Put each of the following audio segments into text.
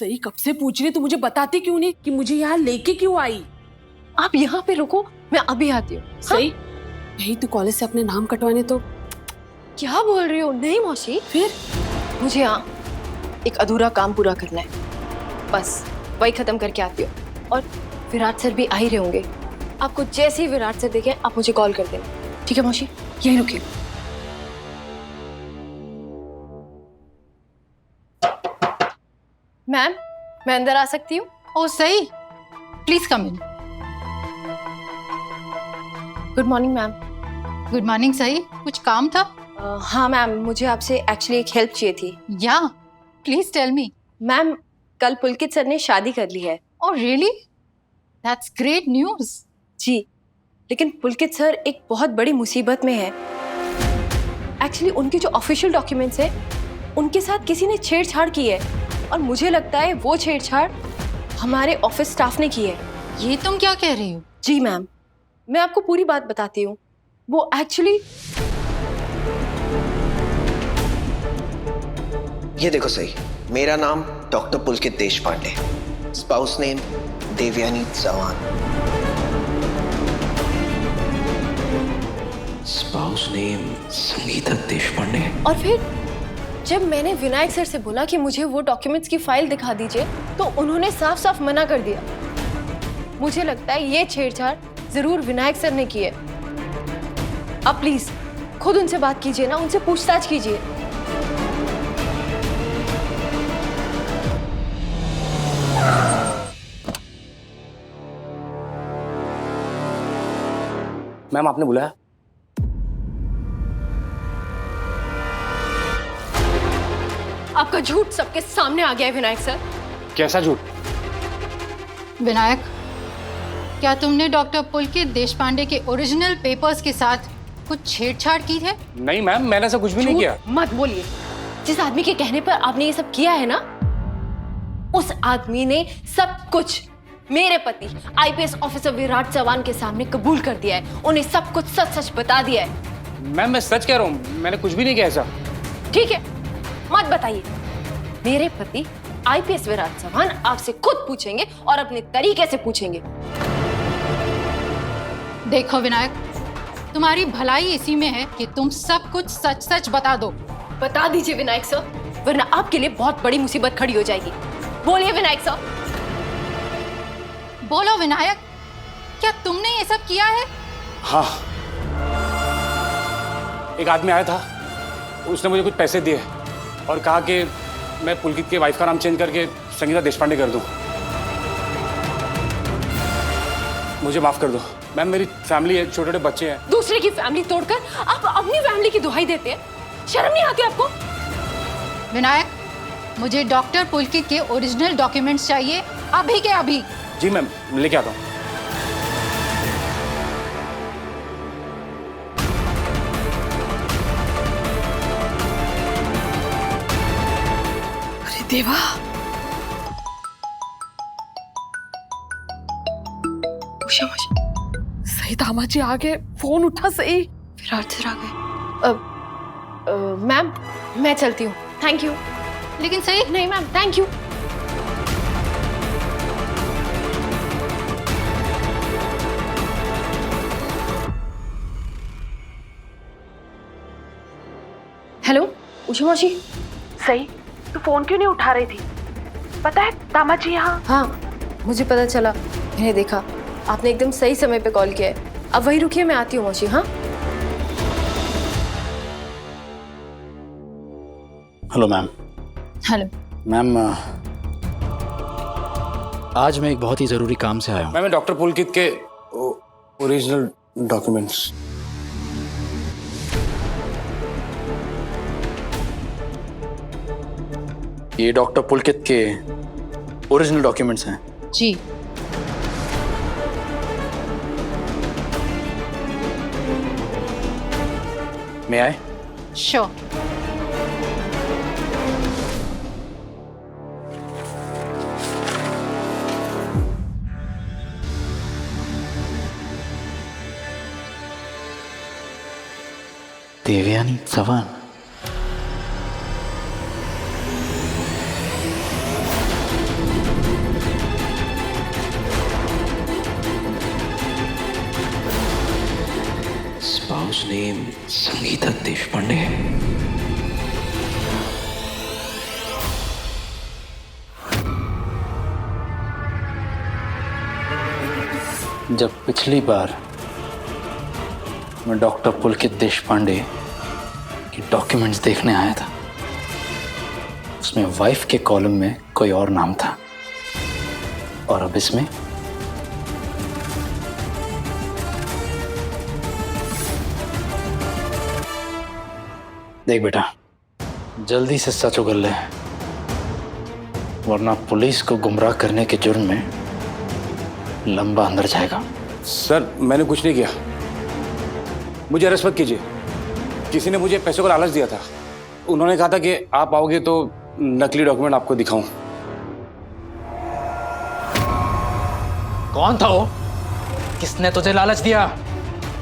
सही कब से पूछ रही, तू मुझे बताती क्यों नहीं कि मुझे यहाँ लेके क्यों आई? आप यहाँ पे रुको, मैं अभी आती हूँ। सही यही तू कॉलेज से अपने नाम कटवाने तो क्या बोल रही हो? नहीं मौसी, फिर मुझे यहाँ एक अधूरा काम पूरा करना है, बस वही खत्म करके आती हूँ। और विराट सर भी आ ही रहे होंगे। आपको जैसे ही विराट सर देखें आप मुझे कॉल कर देना, ठीक है मौसी? यहीं रुकिए। मैम, मैं अंदर आ सकती हूँ? ओह सही, please come in. Good morning ma'am. Good morning सही, कुछ काम था? हाँ मैम, मुझे आपसे एक्चुअली एक हेल्प चाहिए थी। या प्लीज टेल मी। मैम, कल पुलकित सर ने शादी कर ली है। Oh really, that's great news. जी, लेकिन पुलकित सर एक बहुत बड़ी मुसीबत में है। एक्चुअली उनके जो ऑफिशियल डॉक्यूमेंट्स है उनके साथ किसी ने छेड़छाड़ की है, और मुझे लगता है वो छेड़छाड़ हमारे ऑफिस स्टाफ ने की है। ये तुम क्या कह रही हो? जी मैम, मैं आपको पूरी बात बताती हूँ। वो एक्चुअली ये देखो सही, मेरा नाम doctor Pulkit Deshpande, spouse name Devyani Chauhan. Spouse name Sangeeta Deshpande. और फिर जब मैंने विनायक सर से बोला कि मुझे वो डॉक्यूमेंट्स की फाइल दिखा दीजिए तो उन्होंने साफ साफ मना कर दिया। मुझे लगता है ये छेड़छाड़ जरूर विनायक सर ने की है। आप प्लीज खुद उनसे बात कीजिए ना, उनसे पूछताछ कीजिए। मैम आपने बुलाया? आपका झूठ सबके सामने आ गया है विनायक सर। कैसा झूठ? विनायक, क्या तुमने डॉक्टर पुलकित देशपांडे के ओरिजिनल पेपर्स के साथ कुछ छेड़छाड़ की है? नहीं मैम, मैंने ऐसा कुछ भी नहीं किया। मत बोलिए। जिस आदमी के कहने पर आपने ये सब किया है ना, उस आदमी ने सब कुछ मेरे पति आईपीएस ऑफिसर विराट चौहान के सामने कबूल कर दिया है। उन्हें सब कुछ सच सच बता दिया है। मैम मैं सच कह रहा हूँ, मैंने कुछ भी नहीं किया ऐसा। ठीक है, मत बताइए। मेरे पति आईपीएस विराट चौहान आपसे खुद पूछेंगे और अपने तरीके से पूछेंगे। देखो विनायक, तुम्हारी भलाई इसी में है कि तुम सब कुछ सच सच बता दो। बता दीजिए विनायक सर, वरना आपके लिए बहुत बड़ी मुसीबत खड़ी हो जाएगी। बोलिए विनायक सर। बोलो विनायक, क्या तुमने ये सब किया है? हाँ, एक आदमी आया था, उसने मुझे कुछ पैसे दिए और कहा कि मैं पुलकित के वाइफ का नाम चेंज करके संगीता देशपांडे कर दूं। मुझे माफ कर दो मैम, मेरी फैमिली है, छोटे छोटे बच्चे हैं। दूसरे की फैमिली तोड़कर आप अपनी फैमिली की दुहाई देते हैं? शर्म नहीं आती आपको? विनायक, मुझे डॉक्टर पुलकित के ओरिजिनल डॉक्यूमेंट्स चाहिए, अभी के अभी। जी मैम, लेके आता हूँ। अरे देवा, उषा मौसी, सही दामाजी आ गए। फोन उठा सही। विराट सर आ गए। मैम मैं चलती हूँ, थैंक यू। लेकिन सही, नहीं ma'am, thank you. Hello Usha मौसी। सही, तू फोन क्यों नहीं उठा रही थी? पता है दामाजी यहाँ। हाँ, मुझे पता चला, मैंने देखा। आपने एकदम सही समय पे कॉल किया है। अब वही रुकिए, मैं आती हूँ मौसी। हाँ हेलो मैम। हेलो मैम, आज मैं एक बहुत ही ज़रूरी काम से आया हूँ। मैं डॉक्टर पुलकित के ओरिजिनल डॉक्यूमेंट्स। ये डॉक्टर पुलकित के ओरिजिनल डॉक्यूमेंट्स हैं। जी। मैं आए? श्योर। देवयानी चौहान। संगीता देशपांडे। जब पिछली बार मैं डॉक्टर पुलकित देशपांडे के डॉक्यूमेंट्स देखने आया था, उसमें वाइफ के कॉलम में कोई और नाम था, और अब इसमें देख बेटा, जल्दी से सच उगल ले, वरना पुलिस को गुमराह करने के जुर्म में लंबा अंदर जाएगा। सर मैंने कुछ नहीं किया, मुझे अरेस्ट मत कीजिए। किसी ने मुझे पैसों का लालच दिया था, उन्होंने कहा था कि आप आओगे तो नकली डॉक्यूमेंट आपको दिखाऊं। कौन था वो? किसने तुझे लालच दिया?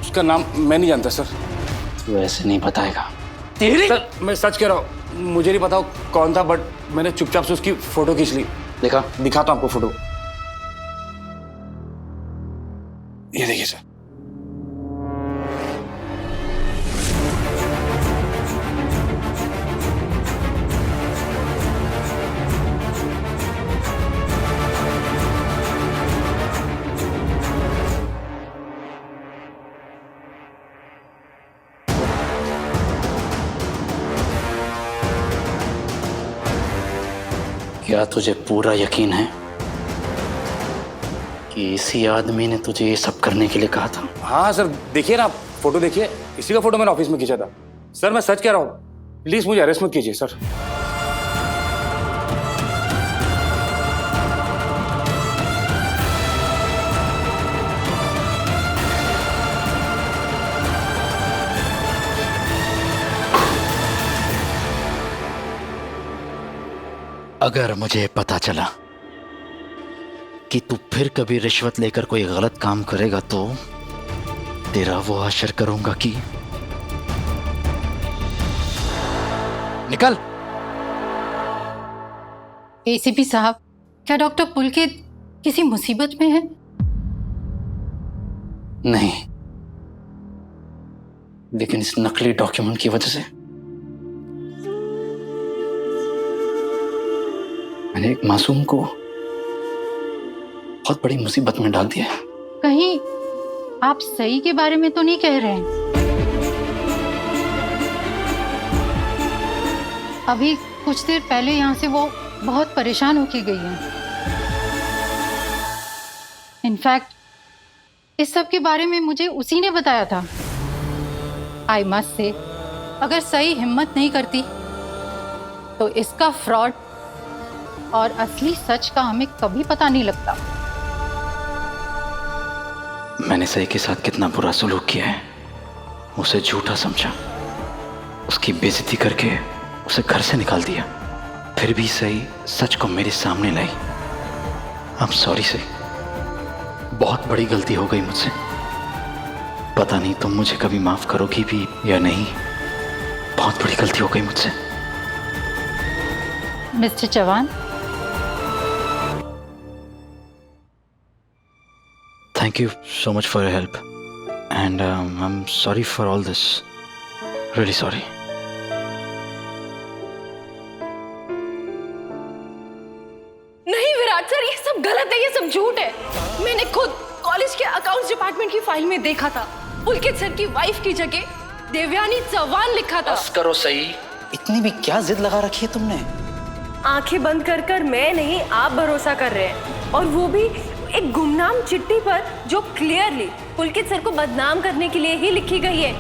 उसका नाम मैं नहीं जानता सर। तू ऐसे नहीं बताएगा। सर मैं सच कह रहा हूँ, मुझे नहीं पता कौन था, बट मैंने चुपचाप से उसकी फोटो खींच ली। दिखाता हूँ आपको फोटो, ये देखिए सर। क्या तुझे पूरा यकीन है कि इसी आदमी ने तुझे ये सब करने के लिए कहा था? हाँ सर, देखिए ना, फोटो देखिए, इसी का फोटो मैंने ऑफिस में खींचा था। सर मैं सच कह रहा हूँ, प्लीज मुझे अरेस्ट मत कीजिए सर। अगर मुझे पता चला कि तू फिर कभी रिश्वत लेकर कोई गलत काम करेगा तो तेरा वो हश्र करूंगा कि निकल। एसीपी साहब, क्या डॉक्टर पुलकित किसी मुसीबत में है? नहीं, लेकिन इस नकली डॉक्यूमेंट की वजह से मैंने एक मासूम को बहुत बड़ी मुसीबत में डाल दिया है। कहीं आप सही के बारे में तो नहीं कह रहे हैं? अभी कुछ देर पहले यहाँ से वो बहुत परेशान होके गई है। इनफैक्ट इस सब के बारे में मुझे उसी ने बताया था। आई मस्ट से, अगर सही हिम्मत नहीं करती तो इसका फ्रॉड और असली सच का हमें कभी पता नहीं लगता। मैंने सही के साथ कितना बुरा सलूक किया है, उसे झूठा समझा, उसकी बेइज्जती करके उसे घर से निकाल दिया, फिर भी सही सच को मेरे सामने लाई। आई एम सॉरी सही, बहुत बड़ी गलती हो गई मुझसे। पता नहीं तुम मुझे कभी माफ करोगी भी या नहीं, बहुत बड़ी गलती हो गई मुझसे। Mister Chauhan, Thank you so much for your help, and I'm sorry for all this. Really sorry. नहीं विराट सर, ये सब गलत है, ये सब झूठ है। मैंने खुद कॉलेज के अकाउंट्स डिपार्टमेंट की फाइल में देखा था, पुलकित सर की वाइफ की जगह देवयानी चौहान लिखा था। बस करो सही, इतनी भी क्या जिद लगा रखी है तुमने? आंखें बंद कर कर मैं नहीं, आप भरोसा कर रहे हैं, और वो भी एक गुमनाम चिट्ठी पर जो क्लियरली पुलकित सर को बदनाम करने के लिए ही लिखी गई है।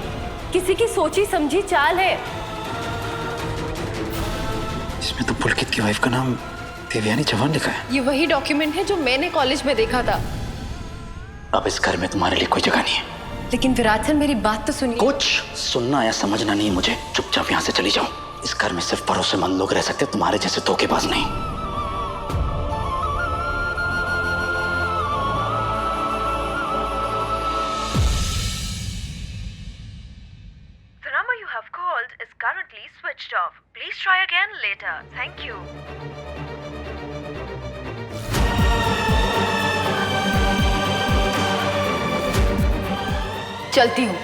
किसी की सोची समझी चाल है। इसमें तो पुलकित की वाइफ का नाम देवयानी चौहान लिखा है। ये वही डॉक्यूमेंट है जो मैंने कॉलेज में देखा था। अब इस घर में तुम्हारे लिए कोई जगह नहीं है। लेकिन विराट सर, मेरी बात तो सुनिए। कुछ सुनना या समझना नहीं मुझे, चुपचाप यहाँ से चली जाओ। इस घर में सिर्फ भरोसेमंद लोग रह सकते, तुम्हारे जैसे धोखेबाज नहीं। The number you have called is currently switched off. Please try again later. Thank you. चलती हूँ,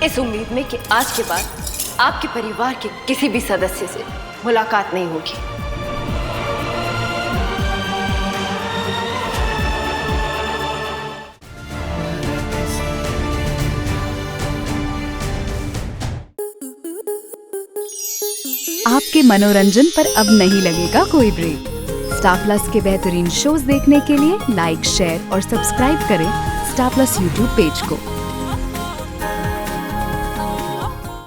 इस उम्मीद में कि आज के बाद आपके परिवार के किसी भी सदस्य से मुलाकात नहीं होगी। आपके मनोरंजन पर अब नहीं लगेगा कोई ब्रेक। स्टार प्लस के बेहतरीन शोज देखने के लिए लाइक, शेयर और सब्सक्राइब करें स्टार प्लस यूट्यूब पेज को।